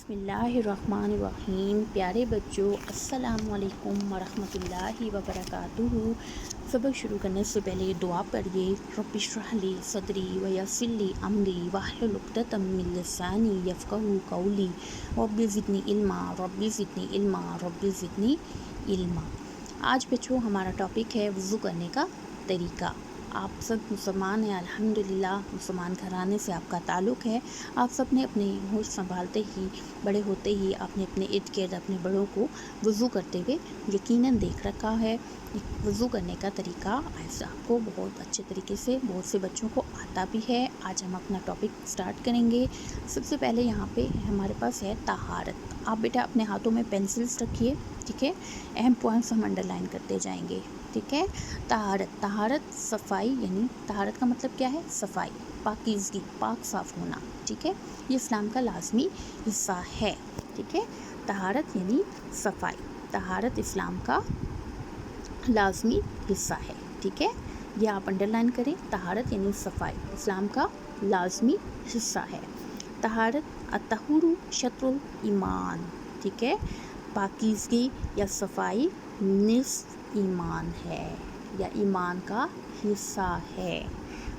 बिस्मिल्लाहिर्रहमानिर्रहीम। प्यारे बच्चों, अस्सलामु अलैकुम वरहमतुल्लाहि वबरकातुहू। सबक शुरू करने से पहले दुआ पढ़िए। रब्बि इश्रह ली सदरी व यस्सिर ली अमरी वहलुल उक़दतम मिन लिसानी यफ़क़हू क़ौली रब्बि ज़िदनी इल्मा रब्बि ज़िदनी इल्मा रब्बि ज़िदनी इल्मा। आज बच्चों हमारा टॉपिक है वज़ू करने का तरीका। आप सब मुसलमान हैं, अल्हम्दुलिल्लाह। मुसलमान घराने से आपका ताल्लुक़ है। आप सब ने अपने होश संभालते ही, बड़े होते ही आपने अपने इर्द गिर्द अपने बड़ों को वज़ू करते हुए यकीनन देख रखा है। वज़ू करने का तरीका ऐसा आपको बहुत अच्छे तरीके से बहुत से बच्चों को आता भी है। आज हम अपना टॉपिक स्टार्ट करेंगे। सबसे पहले यहाँ पे हमारे पास है तहारत। आप बेटा अपने हाथों में पेंसिल्स रखिए, ठीक है। अहम पॉइंट्स हम अंडरलाइन करते जाएंगे, ठीक है। तहारत, तहारत सफाई, यानी तहारत का मतलब क्या है? सफाई, पाकीज़गी, पाक साफ़ होना, ठीक है। ये इस्लाम का लाजमी हिस्सा है, ठीक है। तहारत यानी सफाई, तहारत इस्लाम का लाजमी हिस्सा है, ठीक है। ये आप अंडरलाइन करें। तहारत यानी सफाई इस्लाम का लाजमी हिस्सा है। तहारत अत्तहुरु शत्रुल ईमान, ठीक है। पाकीज़गी या सफाई निस्फ़ ईमान है या ईमान का हिस्सा है।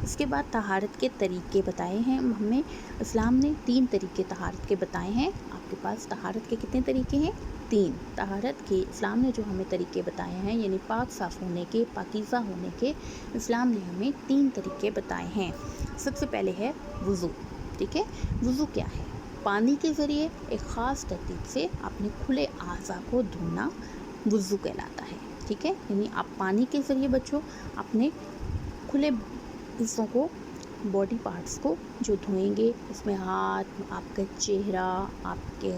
इसके बाद तहारत के तरीके बताए हैं हमें। इस्लाम ने 3 तरीके तहारत के बताए हैं। आपके पास तहारत के कितने तरीके हैं? 3। तहारत के इस्लाम ने जो हमें तरीके बताए हैं, यानी पाक साफ़ होने के, पाकीज़ा होने के, इस्लाम ने हमें 3 तरीके बताए हैं। सबसे पहले है वज़ू, ठीक है। वज़ू क्या है? पानी के ज़रिए एक ख़ास तरतीब से अपने खुले आज़ा को धोना वज़ू कहलाता है, ठीक है। यानी आप पानी के ज़रिए बच्चों अपने खुले हिस्सों को, बॉडी पार्ट्स को जो धोएंगे, उसमें हाथ, आपका चेहरा, आपके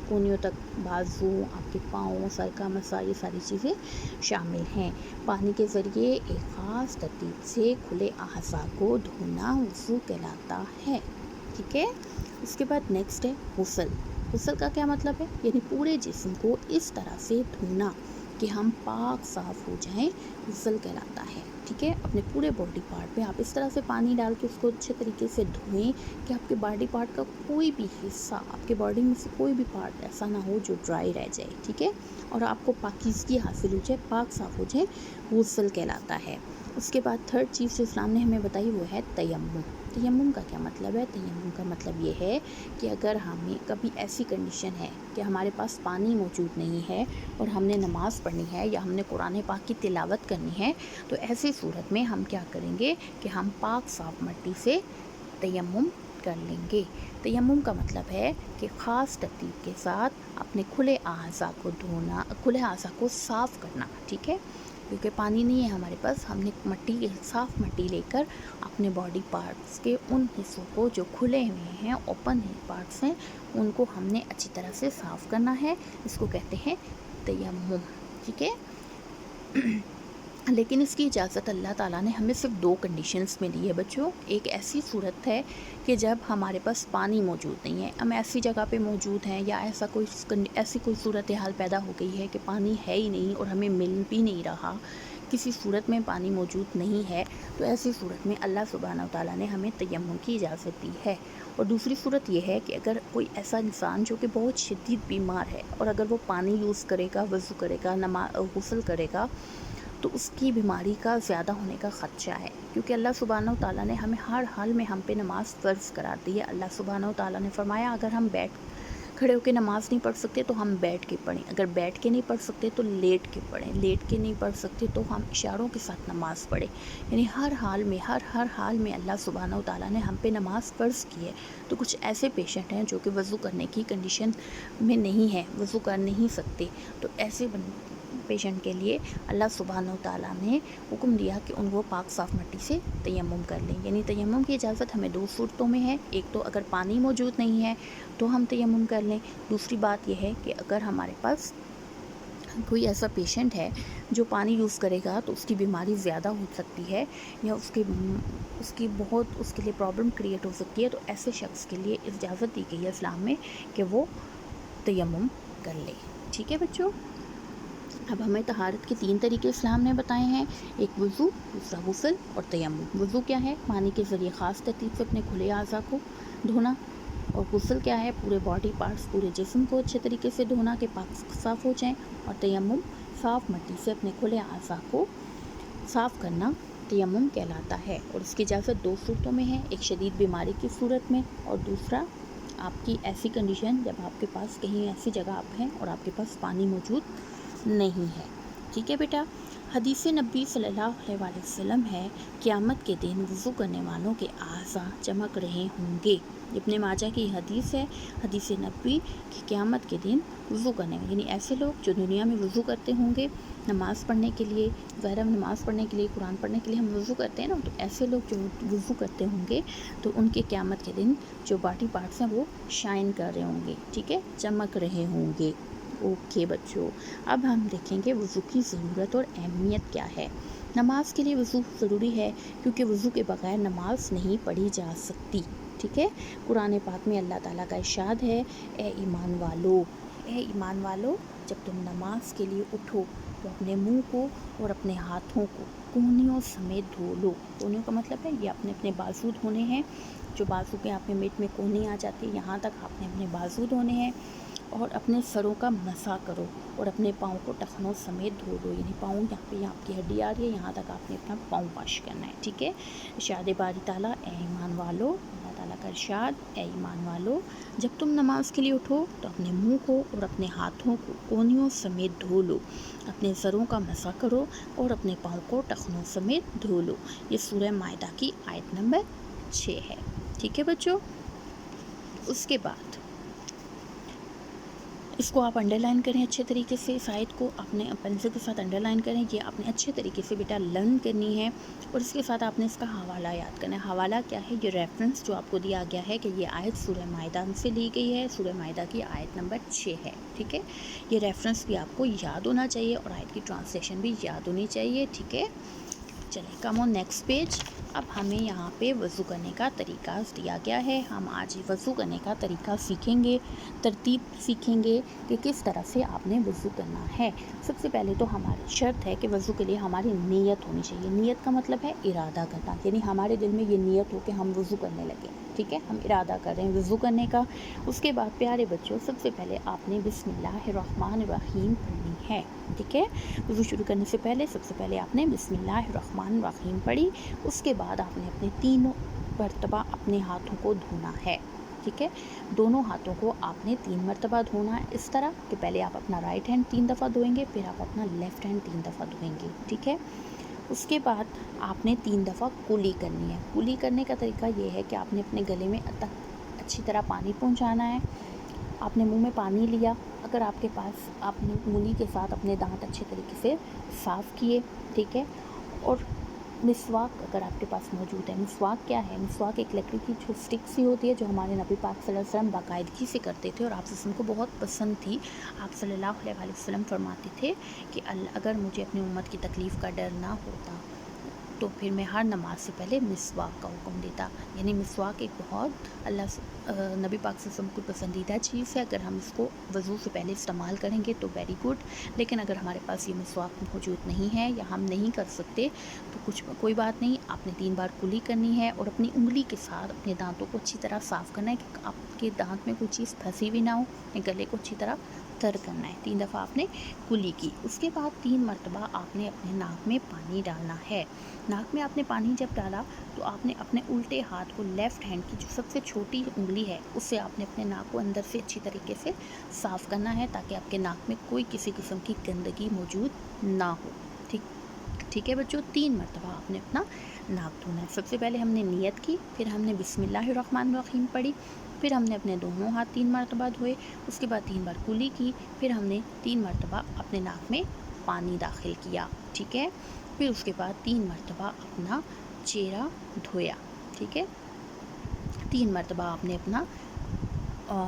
कोहनियों तक बाजू, आपके पाँव, सर का मसा, ये सारी चीज़ें शामिल हैं। पानी के ज़रिए एक ख़ास तरतीब से खुले अज़ा को धोना वज़ू कहलाता है, ठीक है। उसके बाद नेक्स्ट है गुस्ल। गुस्ल का क्या मतलब है? यानी पूरे जिस्म को इस तरह से धोना कि हम पाक साफ़ हो जाएं, गुस्ल कहलाता है, ठीक है। अपने पूरे बॉडी पार्ट पे आप इस तरह से पानी डाल के उसको अच्छे तरीके से धोएं कि आपके बॉडी पार्ट का कोई भी हिस्सा, आपके बॉडी में से कोई भी पार्ट ऐसा ना हो जो ड्राई रह जाए, ठीक है। और आपको पाकीज़गी हासिल हो जाए, पाक साफ़ हो जाए, गुस्ल कहलाता है। उसके बाद थर्ड चीज़ जो इस्लाम ने हमें बताई वो है तयम्मुम। तयम्मुम का क्या मतलब है? तयम्मुम का मतलब ये है कि अगर हमें कभी ऐसी कंडीशन है कि हमारे पास पानी मौजूद नहीं है और हमने नमाज़ पढ़नी है या हमने कुरान पाक की तिलावत करनी है, तो ऐसी सूरत में हम क्या करेंगे कि हम पाक साफ़ मिट्टी से तयम्मुम कर लेंगे। तयम्मुम का मतलब है कि ख़ास तरतीब के साथ अपने खुले आज़ा को धोना, खुले आज़ा को साफ़ करना, ठीक है। क्योंकि पानी नहीं है हमारे पास, हमने मिट्टी, साफ़ मिट्टी लेकर अपने बॉडी पार्ट्स के उन हिस्सों को जो खुले हुए हैं, ओपन पार्ट्स हैं, उनको हमने अच्छी तरह से साफ़ करना है। इसको कहते हैं तयम्मुम, ठीक है। लेकिन इसकी इजाज़त अल्लाह ताला ने हमें सिर्फ 2 कंडीशंस में दी है बच्चों। एक ऐसी सूरत है कि जब हमारे पास पानी मौजूद नहीं है, हम ऐसी जगह पे मौजूद हैं या ऐसी कोई सूरत हाल पैदा हो गई है कि पानी है ही नहीं और हमें मिल भी नहीं रहा, किसी सूरत में पानी मौजूद नहीं है, तो ऐसी सूरत में अल्लाह सुब्हानहू तआला ने हमें तयम्मुम की इजाज़त दी है। और दूसरी सूरत यह है कि अगर कोई ऐसा इंसान जो कि बहुत शदीद बीमार है और अगर वो पानी यूज़ करेगा, वज़ू करेगा, गुस्ल करेगा, तो उसकी बीमारी का ज़्यादा होने का ख़दशा है। क्योंकि अल्लाह सुब्हानहू तआला ने हमें हर हाल में हम पे नमाज़ फ़र्ज़ करार दी है। अल्लाह सुब्हानहू तआला ने फरमाया, अगर हम खड़े होकर नमाज़ नहीं पढ़ सकते तो हम बैठ के पढ़ें, अगर बैठ के नहीं पढ़ सकते तो लेट के पढ़ें, लेट के नहीं पढ़ सकते तो हम इशारों के साथ नमाज़ पढ़ें। यानी हर हाल में, हर हाल में अल्लाह सुब्हानहू तआला ने हम पे नमाज़ फ़र्ज़ की है। तो कुछ ऐसे पेशेंट हैं जो कि वज़ू करने की कंडीशन में नहीं है, वज़ू कर नहीं सकते, तो ऐसे पेशेंट के लिए अल्लाह सुब्हानहू तआला ने हुक्म दिया कि उनको पाक साफ़ मिट्टी से तयम्मुम कर लें। यानी तयम्मुम की इजाज़त हमें 2 सूरतों में है। एक तो अगर पानी मौजूद नहीं है तो हम तयम्मुम कर लें। दूसरी बात यह है कि अगर हमारे पास कोई ऐसा पेशेंट है जो पानी यूज़ करेगा तो उसकी बीमारी ज़्यादा हो सकती है या उसके लिए प्रॉब्लम क्रिएट हो सकती है, तो ऐसे शख्स के लिए इजाज़त दी गई है इस्लाम में कि वो तयम्मुम कर ले, ठीक है बच्चों। अब हमें तहारत के 3 तरीके इस्लाम ने बताए हैं। एक वज़ू, दूसरा गुस्ल और तयम्मुम। वज़ू क्या है? पानी के ज़रिए ख़ास तरतीब से अपने खुले आज़ा को धोना, اور गुस्ल क्या है, पूरे बॉडी पार्ट्स, पूरे जिस्म को अच्छे तरीके से धोना कि पाक साफ़ हो जाएं। और तयम्मुम साफ़ मिट्टी से अपने खुले अज़ा को साफ़ करना तयम्मुम कहलाता है। और इसकी इजाज़त दो सूरतों में है, एक शदीद बीमारी की सूरत में और दूसरा आपकी ऐसी कंडीशन जब आपके पास कहीं ऐसी जगह आप हैं और आपके पास पानी मौजूद नहीं है। ठीक है बेटा। हदीस नबी सल्लल्लाहु अलैहि वसल्लम है, क़यामत के दिन वज़ू करने वालों के आज़ा चमक रहे होंगे। इब्न माजा की हदीस है, हदीस नबी कि क़यामत के दिन वज़ू करने यानी ऐसे लोग जो दुनिया में वज़ू करते होंगे नमाज़ पढ़ने के लिए, ज़ाहिर नमाज़ पढ़ने के लिए, कुरान पढ़ने के लिए हम वज़ू करते हैं ना, तो ऐसे लोग जो वज़ू करते होंगे तो उनके क़यामत के दिन जो बॉडी पार्ट्स हैं वो शाइन कर रहे होंगे, ठीक है, चमक रहे होंगे। ओके बच्चों, अब हम देखेंगे वज़ू की ज़रूरत और अहमियत क्या है। नमाज के लिए वज़ू ज़रूरी है क्योंकि वज़ू के बगैर नमाज नहीं पढ़ी जा सकती। ठीक है, कुरान पाक में अल्लाह ताला का इरशाद है, ए ईमान वालो जब तुम नमाज के लिए उठो तो अपने मुंह को और अपने हाथों को कोहनियों समेत धो लो। कोहनियों का मतलब है ये अपने अपने बाजू धोने हैं, जो बाजू के आप में मिट में कोहनी आ जाती है यहाँ तक आपने अपने बाजू धोने हैं। और अपने सरों का मसा करो और अपने पाँव को टखनों समेत धो दो, यानी पाँव यहाँ पे आपकी हड्डी आ रही है यहाँ तक आपने अपना पाँव वॉश करना है। ठीक है, इरशाद बारी ताला, ए ईमान वालो, अल्लाह ताला का इरशाद, ए ईमान वालो जब तुम नमाज के लिए उठो तो अपने मुंह को और अपने हाथों को कोहनियों समेत धो लो, अपने सरों का मसा करो और अपने पाँव को टखनों समेत धो लो। ये सूरह माइदा की आयत नंबर 6 है। ठीक है बच्चों, उसके बाद इसको आप अंडरलाइन करें अच्छे तरीके से, इस आयत को अपने पेंसिल के साथ अंडरलाइन करें, ये आपने अच्छे तरीके से बेटा लर्न करनी है। और इसके साथ आपने इसका हवाला याद करना है। हवाला क्या है, ये रेफरेंस जो आपको दिया गया है कि ये आयत सूरह माइदा से ली गई है, सूरह माइदा की आयत नंबर 6 है। ठीक है, ये रेफरेंस भी आपको याद होना चाहिए और आयत की ट्रांसलेशन भी याद होनी चाहिए। ठीक है, चलिए कम ऑन नेक्स्ट पेज। अब हमें यहाँ पे वज़ू करने का तरीका दिया गया है, हम आज वज़ू करने का तरीका सीखेंगे, तरतीब सीखेंगे कि किस तरह से आपने वज़ू करना है। सबसे पहले तो हमारी शर्त है कि वज़ू के लिए हमारी नीयत होनी चाहिए। नीयत का मतलब है इरादा करना, यानी हमारे दिल में ये नीयत हो कि हम वज़ू करने लगे। ठीक है, हम इरादा कर रहे हैं वज़ू करने का। उसके बाद प्यारे बच्चों, सबसे पहले आपने बिस्मिल्लाहिर्रहमानिर्रहीम पढ़नी है। ठीक है, वज़ू शुरू करने से पहले सबसे पहले आपने बिस्मिल्लाहिर्रहमानिर्रहीम पढ़ी। उसके बाद आपने अपने 3 मरतबा अपने हाथों को धोना है। ठीक है, दोनों हाथों को आपने 3 मरतबा धोना है, इस तरह कि पहले आप अपना राइट हैंड 3 दफ़ा धोएंगे, फिर आप अपना लेफ़्ट हैंड 3 दफ़ा धोएंगे। ठीक है, उसके बाद आपने 3 दफ़ा कुली करनी है। कुली करने का तरीका ये है कि आपने अपने गले में अच्छी तरह पानी पहुंचाना है। आपने मुंह में पानी लिया, अगर आपके पास आपने उंगली के साथ अपने दांत अच्छे तरीके से साफ़ किए। ठीक है, और मिसवाक अगर आपके पास मौजूद है। मिसवाक क्या है, मिसवाक एक लकड़ी की जो स्टिक सी होती है जो हमारे नबी पाक सल्लल्लाहु अलैहि वसल्लम बाकायदगी से करते थे और आप को बहुत पसंद थी। आप सल्लल्लाहु अलैहि वसल्लम फरमाते थे कि अगर मुझे अपनी उम्मत की तकलीफ़ का डर ना होता तो फिर मैं हर नमाज से पहले मिसवाक का हुक्म देता। यानी मिसवाक एक बहुत नबी पाक से सबको पसंदीदा चीज़ है। अगर हम इसको वज़ू से पहले इस्तेमाल करेंगे तो वेरी गुड, लेकिन अगर हमारे पास ये मिसवाक मौजूद नहीं है या हम नहीं कर सकते तो कोई बात नहीं, आपने 3 बार कुली करनी है और अपनी उंगली के साथ अपने दांतों को अच्छी तरह साफ़ करना है कि आपके दांत में कोई चीज़ फंसी भी ना हो, गले को अच्छी तरह तर करना है। 3 दफ़ा आपने कुली की। उसके बाद 3 मरतबा आपने अपने नाक में पानी डालना है। नाक में आपने पानी जब डाला तो आपने अपने उल्टे हाथ को लेफ़्ट हैंड की जो सबसे छोटी उंगली है उससे आपने अपने नाक को अंदर से अच्छी तरीके से साफ़ करना है ताकि आपके नाक में कोई किसी किस्म की गंदगी मौजूद ना हो। ठीक है बच्चों, 3 मरतबा आपने अपना नाक धोना है। सबसे पहले हमने नियत की, फिर हमने बिस्मिल्लाहिर्रहमानिर्रहीम पढ़ी, फिर हमने अपने दोनों हाथ 3 मरतबा धोए, उसके बाद 3 बार कुली की, फिर हमने 3 मरतबा अपने नाक में पानी दाखिल किया। ठीक है, फिर उसके बाद 3 मरतबा अपना चेहरा धोया। ठीक है, 3 मरतबा आपने अपना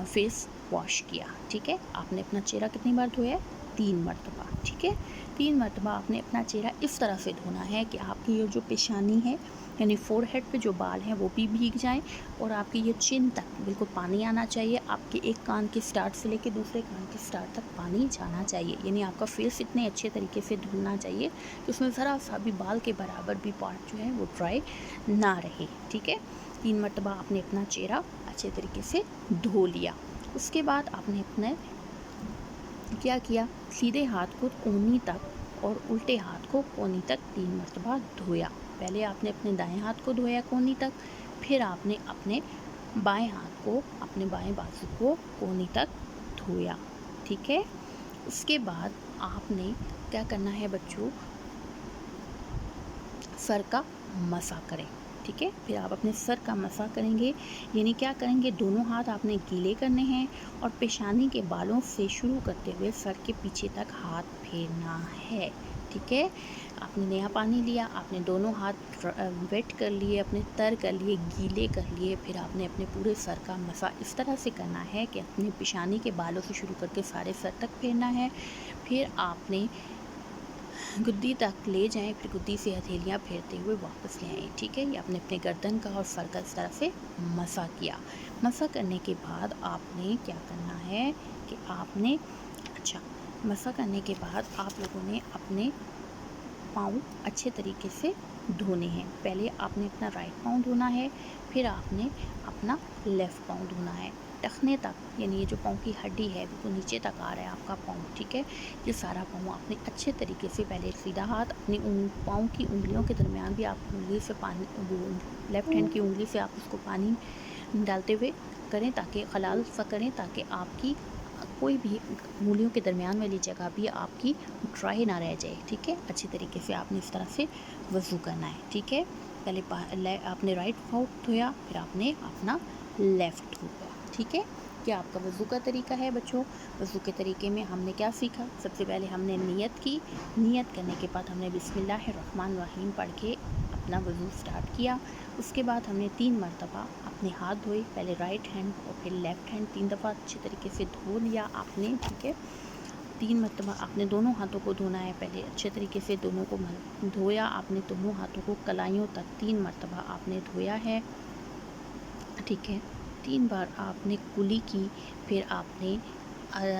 फेस वॉश किया। ठीक है, आपने अपना चेहरा कितनी बार धोया, 3 मरतबा। ठीक है, 3 मरतबा आपने अपना चेहरा इस तरह से धोना है कि आपकी ये जो पेशानी है यानी फोरहेड पे जो बाल हैं वो भी भीग जाएं और आपकी ये चिन तक बिल्कुल पानी आना चाहिए। आपके एक कान के स्टार्ट से लेकर दूसरे कान के स्टार्ट तक पानी जाना चाहिए, यानी आपका फेस इतने अच्छे तरीके से धुलना चाहिए कि उसमें ज़रा सा भी बाल के बराबर भी पार्ट जो है वो ड्राई ना रहे। ठीक है, 3 مرتبہ آپ نے اپنا چہرہ اچھے طریقے سے دھو لیا. اس کے بعد آپ نے اپنے کیا کیا, سیدھے ہاتھ کو کونی تک اور الٹے ہاتھ کو کونی تک 3 مرتبہ دھویا. پہلے آپ نے اپنے دائیں ہاتھ کو دھویا کونی تک, پھر آپ نے اپنے بائیں ہاتھ کو, اپنے بائیں بازو کو کونی تک دھویا. ٹھیک ہے. اس کے بعد آپ نے کیا کرنا ہے بچوں, سر کا مسح کریں. ٹھیک ہے. پھر آپ اپنے سر کا مسح کریں گے, یعنی کیا کریں گے, دونوں ہاتھ آپ نے گیلے کرنے ہیں اور پیشانی کے بالوں سے شروع کرتے ہوئے سر کے پیچھے تک ہاتھ پھیرنا ہے. ٹھیک ہے. آپ نے نیا پانی لیا, آپ نے دونوں ہاتھ ویٹ کر لیے, اپنے تر کر لیے, گیلے کر لیے. پھر آپ نے اپنے پورے سر کا مسح اس طرح سے کرنا ہے کہ اپنے پیشانی کے بالوں سے شروع کر کے سارے سر تک پھیرنا ہے. پھر آپ نے گدی تک لے جائیں, پھر گدی سے ہتھیلیاں پھیرتے ہوئے واپس لے آئیں. ٹھیک ہے. یہ آپ نے اپنے گردن کا اور سر کا اس طرح سے مسح کیا. مسح کرنے کے بعد آپ نے کیا کرنا ہے کہ آپ نے مسح کرنے کے بعد آپ لوگوں نے اپنے پاؤں اچھے طریقے سے دھونے ہیں. پہلے آپ نے اپنا رائٹ پاؤں دھونا ہے, پھر آپ نے اپنا لیفٹ پاؤں دھونا ہے ٹخنے تک, یعنی یہ جو پاؤں کی ہڈی ہے بالکل نیچے تک آ رہا ہے آپ کا پاؤں. ٹھیک ہے. یہ سارا پاؤں آپ نے اچھے طریقے سے, پہلے سیدھا ہاتھ اپنی پاؤں کی انگلیوں کے درمیان بھی آپ انگلی سے پانی, لیفٹ ہینڈ کی انگلی سے آپ اس کو پانی ڈالتے ہوئے کریں, تاکہ خلال سا کریں, تاکہ آپ کی کوئی بھی انگلیوں کے درمیان والی جگہ بھی آپ کی ڈرائی نہ رہ جائے. ٹھیک ہے. اچھے طریقے سے آپ نے اس طرح سے وضو کرنا ہے. ٹھیک ہے. پہلے آپ نے رائٹ پاؤں دھویا, پھر آپ نے اپنا لیفٹ دھویا. ٹھیک ہے. کیا آپ کا وضو کا طریقہ ہے بچوں. وضو کے طریقے میں ہم نے کیا سیکھا, سب سے پہلے ہم نے نیت کی. نیت کرنے کے بعد ہم نے بسم اللہ الرحمن الرحیم پڑھ کے اپنا وضو سٹارٹ کیا. اس کے بعد ہم نے 3 مرتبہ اپنے ہاتھ دھوئے, پہلے رائٹ ہینڈ اور پھر لیفٹ ہینڈ 3 دفعہ اچھے طریقے سے دھو لیا آپ نے. ٹھیک ہے. 3 مرتبہ آپ نے دونوں ہاتھوں کو دھونا ہے, پہلے اچھے طریقے سے دونوں کو دھویا آپ نے, دونوں ہاتھوں کو کلائیوں تک 3 مرتبہ آپ نے دھویا ہے. ٹھیک ہے. 3 بار آپ نے کلی کی, پھر آپ نے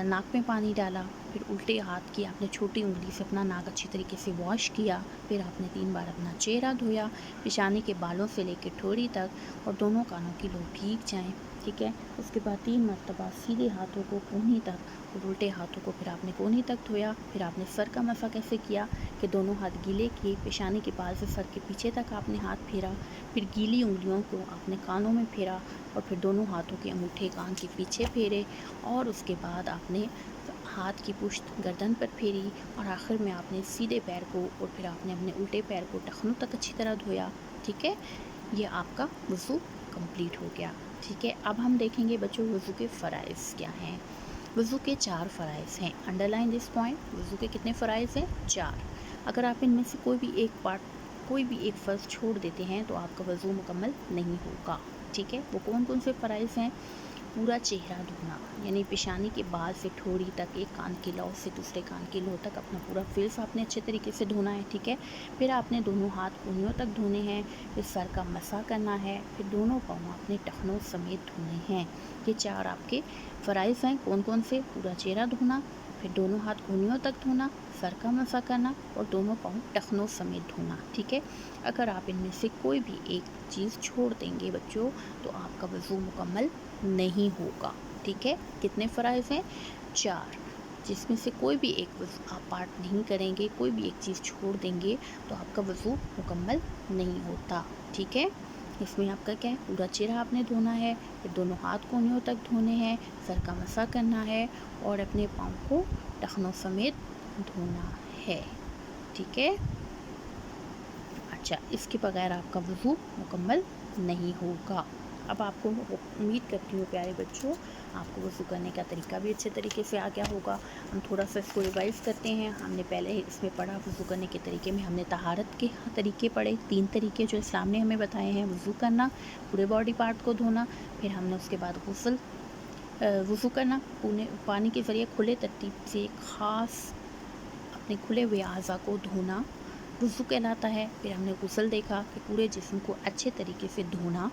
ناک میں پانی ڈالا, پھر الٹے ہاتھ کی آپ نے چھوٹی انگلی سے اپنا ناک اچھی طریقے سے واش کیا. پھر آپ نے 3 بار اپنا چہرہ دھویا, پیشانی کے بالوں سے لے کے ٹھوڑی تک, اور دونوں کانوں کی لوب بھیگ جائیں. ٹھیک ہے. اس کے بعد 3 مرتبہ سیدھے ہاتھوں کو کونی تک اور الٹے ہاتھوں کو پھر آپ نے کونی تک دھویا. پھر آپ نے سر کا مسح کیسے کیا کہ دونوں ہاتھ گیلے کیے, پیشانی کے بال سے سر کے پیچھے تک آپ نے ہاتھ پھیرا, پھر گیلی انگلیوں کو آپ نے کانوں میں پھیرا, اور پھر دونوں ہاتھوں کے انگوٹھے کان کے پیچھے پھیرے, اور اس کے بعد آپ نے ہاتھ کی پشت گردن پر پھیری, اور آخر میں آپ نے سیدھے پیر کو اور پھر آپ نے اپنے الٹے پیر کو ٹخنوں تک اچھی طرح دھویا. ٹھیک ہے. یہ آپ کا وضو کمپلیٹ ہو گیا. ٹھیک ہے. اب ہم دیکھیں گے بچوں وضو کے فرائض کیا ہیں. وضو کے 4 فرائض ہیں. Under line this point. وضو کے کتنے فرائض ہیں؟ 4. اگر آپ ان میں سے کوئی بھی ایک فرض چھوڑ دیتے ہیں تو آپ کا وضو مکمل نہیں ہوگا. ٹھیک ہے. وہ کون کون سے فرائض ہیں؟ پورا چہرہ دھونا, یعنی پیشانی کے بال سے ٹھوڑی تک, ایک کان کی لو سے دوسرے کان کی لو تک اپنا پورا فیس آپ نے اچھے طریقے سے دھونا ہے. ٹھیک ہے. پھر آپ نے دونوں ہاتھ کونیوں تک دھونے ہیں, پھر سر کا مسح کرنا ہے, پھر دونوں پاؤں اپنے ٹخنوں سمیت دھونے ہیں. یہ 4 آپ کے فرائض ہیں. کون کون سے؟ پورا چہرہ دھونا, پھر دونوں ہاتھ کونیوں تک دھونا, سر کا مسح کرنا, اور دونوں پاؤں ٹخنوں سمیت دھونا. ٹھیک ہے. اگر آپ ان میں سے کوئی بھی ایک چیز چھوڑ دیں گے بچوں تو آپ کا وضو مکمل نہیں ہوگا. ٹھیک ہے. کتنے فرائض ہیں؟ 4. جس میں سے کوئی بھی ایک وضو آپ پارٹ نہیں کریں گے, کوئی بھی ایک چیز چھوڑ دیں گے تو آپ کا وضو مکمل نہیں ہوتا. ٹھیک ہے. اس میں آپ کا کیا ہے, پورا چہرہ آپ نے دھونا ہے, پھر دونوں ہاتھ کونیوں تک دھونے ہیں, سر کا مسح کرنا ہے, اور اپنے پاؤں کو ٹخنوں سمیت دھونا ہے. ٹھیک ہے. اچھا, اس کے بغیر آپ کا وضو مکمل نہیں ہوگا. اب آپ کو امید کرتی ہوں پیارے بچوں آپ کو وضو کرنے کا طریقہ بھی اچھے طریقے سے آ گیا ہوگا. ہم تھوڑا سا اس کو ریوائز کرتے ہیں. ہم نے پہلے اس میں پڑھا وضو کرنے کے طریقے میں, ہم نے طہارت کے طریقے پڑھے, 3 طریقے جو اسلام نے ہمیں بتائے ہیں. وضو کرنا, پورے باڈی پارٹ کو دھونا, پھر ہم نے اس کے بعد وضو کرنا پانی کے ذریعے کھلے ترتیب سے خاص اپنے کھلے ہوئے اعضاء کو دھونا وضو کہلاتا ہے. پھر ہم نے غسل دیکھا کہ پورے جسم کو اچھے طریقے سے دھونا,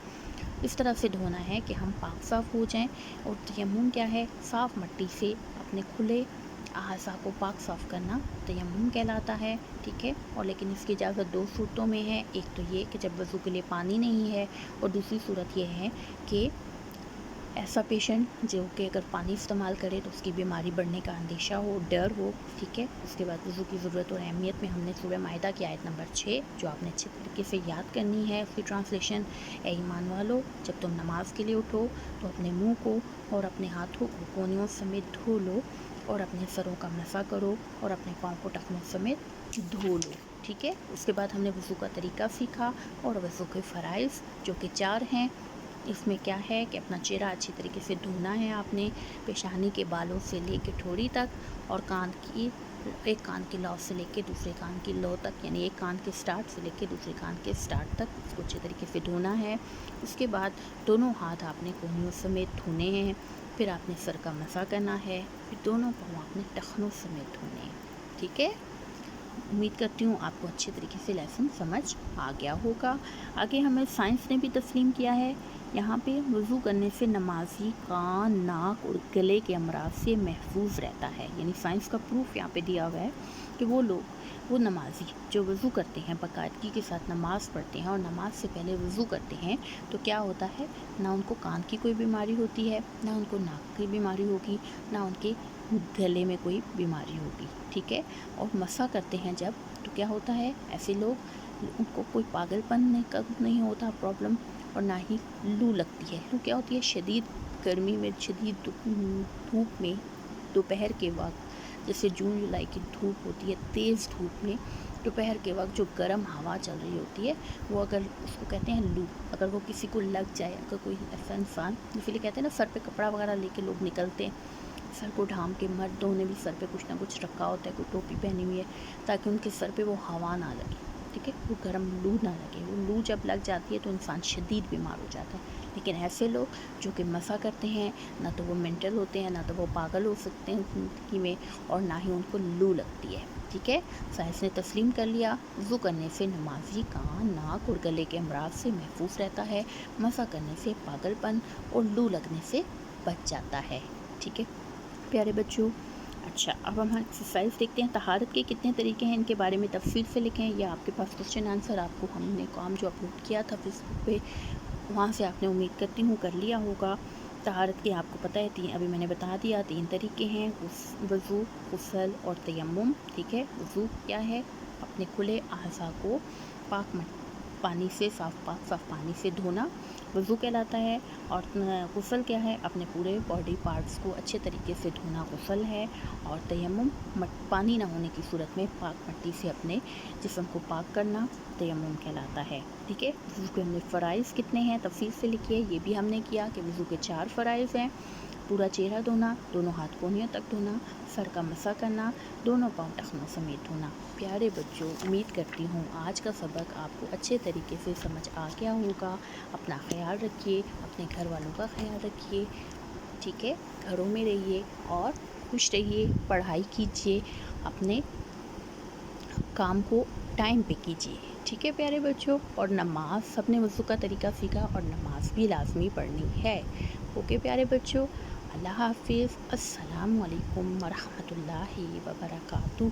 اس طرح سے دھونا ہے کہ ہم پاک صاف ہو جائیں. اور تیمم کیا ہے؟ صاف مٹی سے اپنے کھلے اعضاء کو پاک صاف کرنا تیمم کہلاتا ہے، ٹھیک ہے. اور لیکن اس کی اجازت 2 صورتوں میں ہے. ایک تو یہ کہ جب وضو کے لیے پانی نہیں ہے، اور دوسری صورت یہ ہے کہ ایسا پیشنٹ جو کہ اگر پانی استعمال کرے تو اس کی بیماری بڑھنے کا اندیشہ ہو، ڈر ہو، ٹھیک ہے. اس کے بعد وضو کی ضرورت اور اہمیت میں ہم نے سورہ مائدہ کی آیت نمبر 6 جو آپ نے اچھے طریقے سے یاد کرنی ہے، اس کی ٹرانسلیشن: اے ایمان والو، جب تم نماز کے لیے اٹھو تو اپنے منہ کو اور اپنے ہاتھوں کو کونیوں سمیت دھو لو، اور اپنے سروں کا مسح کرو، اور اپنے پاؤں کو ٹخنوں سمیت دھو لو، ٹھیک ہے. اس کے بعد ہم نے وضو کا طریقہ سیکھا اور وضو کے فرائض جو کہ 4 ہیں. اس میں کیا ہے کہ اپنا چہرہ اچھی طریقے سے دھونا ہے آپ نے، پیشانی کے بالوں سے لے کے ٹھوڑی تک، اور ایک کان کی لو سے لے کے دوسرے کان کی لو تک، یعنی ایک کان کے سٹارٹ سے لے کے دوسرے کان کے سٹارٹ تک اس کو اچھے طریقے سے دھونا ہے. اس کے بعد دونوں ہاتھ آپ نے کونیوں سمیت دھونے ہیں. پھر آپ نے سر کا مسح کرنا ہے. پھر دونوں پاؤں آپ نے ٹخنوں سمیت دھونے ہیں، ٹھیک ہے. امید کرتی ہوں آپ کو اچھے طریقے سے لیسن سمجھ آ گیا ہوگا. آگے ہمیں سائنس نے بھی تسلیم کیا ہے. یہاں پہ وضو کرنے سے نمازی کان، ناک اور گلے کے امراض سے محفوظ رہتا ہے. یعنی سائنس کا پروف یہاں پہ دیا ہوا ہے کہ وہ نمازی جو وضو کرتے ہیں، باقاعدگی کے ساتھ نماز پڑھتے ہیں اور نماز سے پہلے وضو کرتے ہیں، تو کیا ہوتا ہے، نہ ان کو کان کی کوئی بیماری ہوتی ہے، نہ ان کو ناک کی بیماری ہوگی، نہ ان کے گلے میں کوئی بیماری ہوگی، ٹھیک ہے. اور مسح کرتے ہیں جب، تو کیا ہوتا ہے، ایسے لوگ ان کو کوئی پاگل پن نہیں ہوتا پرابلم، اور نہ ہی لو لگتی ہے. لو کیا ہوتی ہے، شدید گرمی میں، شدید دھوپ میں، دوپہر کے وقت، جیسے جون جولائی کی دھوپ ہوتی ہے، تیز دھوپ میں دوپہر کے وقت جو گرم ہوا چل رہی ہوتی ہے، وہ اگر اس کو کہتے ہیں لو، اگر وہ کسی کو لگ جائے، اگر کوئی ایسا انسان، اسی لیے کہتے ہیں نا سر پہ کپڑا وغیرہ لے کے لوگ نکلتے ہیں، سر کو ڈھانپ کے، مردوں نے بھی سر پہ کچھ نہ کچھ رکھا ہوتا ہے، کوئی ٹوپی پہنی ہوئی ہے تاکہ ان کے سر پہ وہ ہوا نہ لگے، ٹھیک ہے، وہ گرم لو نہ لگے. وہ لو جب لگ جاتی ہے تو انسان شدید بیمار ہو جاتا ہے. لیکن ایسے لوگ جو کہ مسح کرتے ہیں، نہ تو وہ مینٹل ہوتے ہیں، نہ تو وہ پاگل ہو سکتے ہیں زندگی میں، اور نہ ہی ان کو لو لگتی ہے، ٹھیک ہے. سائنس نے تسلیم کر لیا، وضو کرنے سے نمازی کان، ناک اور گلے کے امراض سے محفوظ رہتا ہے. مسح کرنے سے پاگل پن اور لو لگنے سے بچ جاتا ہے، ٹھیک ہے پیارے بچوں. اچھا، اب ہم ایکسرسائز دیکھتے ہیں. طہارت کے کتنے طریقے ہیں، ان کے بارے میں تفصیل سے لکھیں، یا آپ کے پاس کوشچن آنسر آپ کو ہم نے کام جو اپلوڈ کیا تھا فیس بک پہ، وہاں سے آپ نے امید کرتی ہوں کر لیا ہوگا. طہارت کے آپ کو پتہ ہے ابھی میں نے بتا دیا 3 طریقے ہیں: وضو، غسل اور تیمم، ٹھیک ہے. وضو کیا ہے، اپنے کھلے اعضاء کو پاک پانی سے صاف پانی سے دھونا وضو کہلاتا ہے. اور غسل کیا ہے، اپنے پورے باڈی پارٹس کو اچھے طریقے سے دھونا غسل ہے. اور تیمم پانی نہ ہونے کی صورت میں پاک مٹی سے اپنے جسم کو پاک کرنا تیمم کہلاتا ہے، ٹھیک ہے. وضو کے ہم نے فرائض کتنے ہیں تفصیل سے لکھیے. یہ بھی ہم نے کیا کہ وضو کے 4 فرائض ہیں: پورا چہرہ دھونا، دونوں ہاتھ کونیوں تک دھونا، سر کا مسح کرنا، دونوں پاؤں ٹخنوں سمیت دھونا. پیارے بچوں، امید کرتی ہوں آج کا سبق آپ کو اچھے طریقے سے سمجھ آ گیا ہوگا. اپنا خیال رکھیے، اپنے گھر والوں کا خیال رکھیے، ٹھیک ہے. گھروں میں رہیے اور خوش رہیے، پڑھائی کیجیے، اپنے کام کو ٹائم پہ کیجیے، ٹھیک ہے پیارے بچوں. اور نماز، سب نے وضو کا طریقہ سیکھا، اور نماز بھی لازمی پڑھنی ہے. اوکے پیارے بچوں، اللہ حافظ. السلام علیکم ورحمۃ اللہ وبرکاتہ.